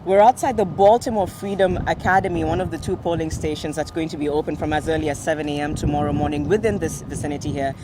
We're outside the Baltimore Freedom Academy, one of the two polling stations that's going to be open from as early as 7 a.m. tomorrow morning within this vicinity here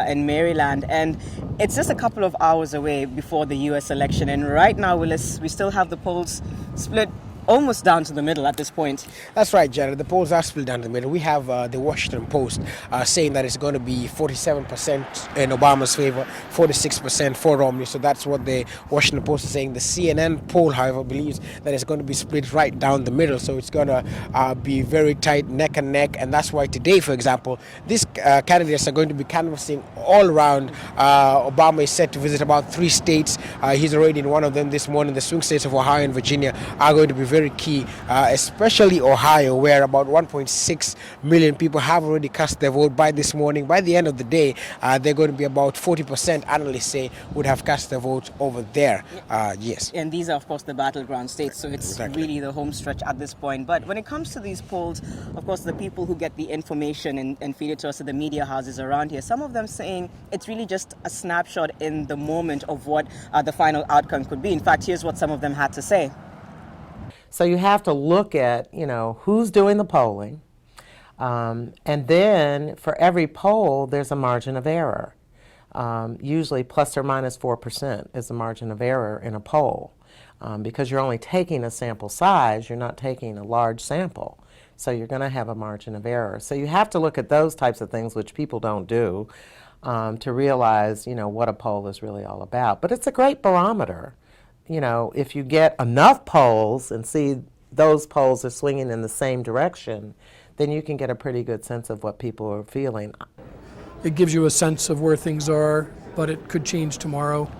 in Maryland. And it's just a couple of hours away before the U.S. election. And right now, Willis, we still have the polls split almost down to the middle at this point. That's right, Jared. The polls are split down the middle. We have the Washington Post saying that it's going to be 47% in Obama's favor, 46% for Romney. So that's what the Washington Post is saying. The CNN poll, however, believes that it's going to be split right down the middle. So it's going to be very tight, neck and neck. And that's why today, for example, these candidates are going to be canvassing all around. Obama is set to visit about 3 states. He's already in one of them this morning. The swing states of Ohio and Virginia are going to be very key, especially Ohio, where about 1.6 million people have already cast their vote by this morning. By the end of the day, they're going to be about 40%, analysts say, would have cast their vote over there. Yes. And these are, of course, the battleground states, so it's really the home stretch at this point. But when it comes to these polls, of course, the people who get the information and feed it to us at the media houses around here, some of them saying it's really just a snapshot in the moment of what the final outcome could be. In fact, here's what some of them had to say. So you have to look at, who's doing the polling, and then for every poll, there's a margin of error. Usually plus or minus 4% is the margin of error in a poll. Because you're only taking a sample size, you're not taking a large sample. So you're going to have a margin of error. So you have to look at those types of things, which people don't do, to realize, what a poll is really all about. But it's a great barometer. If you get enough polls and see those polls are swinging in the same direction, then you can get a pretty good sense of what people are feeling. It gives you a sense of where things are, but it could change tomorrow.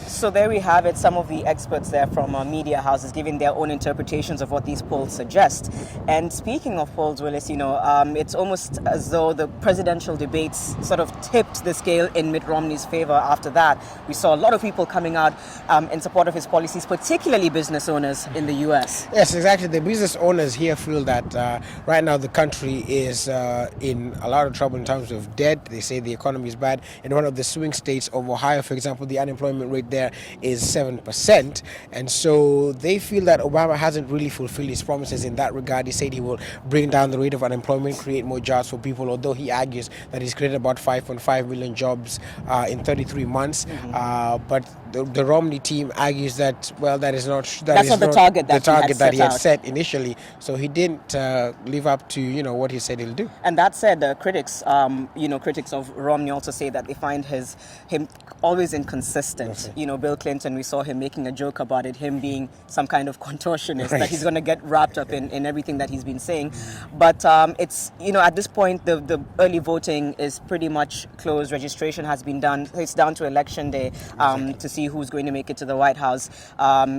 So there we have it, some of the experts there from media houses giving their own interpretations of what these polls suggest. And speaking of polls, Willis, it's almost as though the presidential debates sort of tipped the scale in Mitt Romney's favor after that. We saw a lot of people coming out in support of his policies, particularly business owners in the U.S. Yes, exactly. The business owners here feel that right now the country is in a lot of trouble in terms of debt. They say the economy is bad. In one of the swing states of Ohio, for example, the unemployment rate there is 7%, and so they feel that Obama hasn't really fulfilled his promises in that regard. He said he will bring down the rate of unemployment, create more jobs for people, although he argues that he's created about 5.5 million jobs in 33 months. But the Romney team argues that, well, that's not the target that he had set initially. So he didn't live up to what he said he'll do. And that said, critics of Romney also say that they find him always inconsistent. Bill Clinton, we saw him making a joke about it, him being some kind of contortionist, that he's going to get wrapped up in everything that he's been saying. But it's, at this point, the early voting is pretty much closed. Registration has been done. It's down to election day to see who's going to make it to the White House.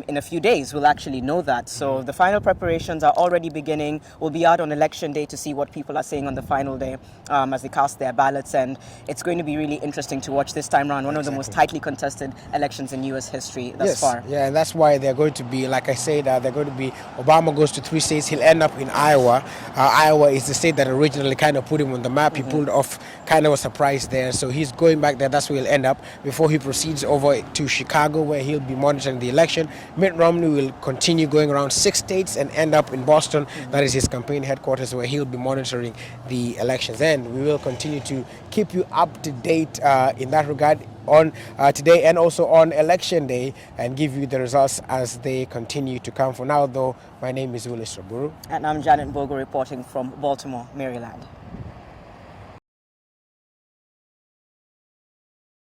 In a few days, we'll actually know that. So the final preparations are already beginning. We'll be out on election day to see what people are saying on the final day as they cast their ballots. And it's going to be really interesting to watch this time around. One of the most tightly contested elections in U.S. history thus far. Yeah, and that's why they're going to be, like I said, they're going to be, Obama goes to 3 states. He'll end up in Iowa. Iowa is the state that originally kind of put him on the map. He pulled off kind of a surprise there. So he's going back there. That's where he'll end up before he proceeds over to Chicago, where he'll be monitoring the election. Mitt Romney will continue going around 6 states and end up in Boston. That is his campaign headquarters, where he'll be monitoring the elections. And we will continue to keep you up to date in that regard on today and also on election day, and give you the results as they continue to come. For now, though, my name is Willis Raburu. And I'm Janet Bogo reporting from Baltimore, Maryland.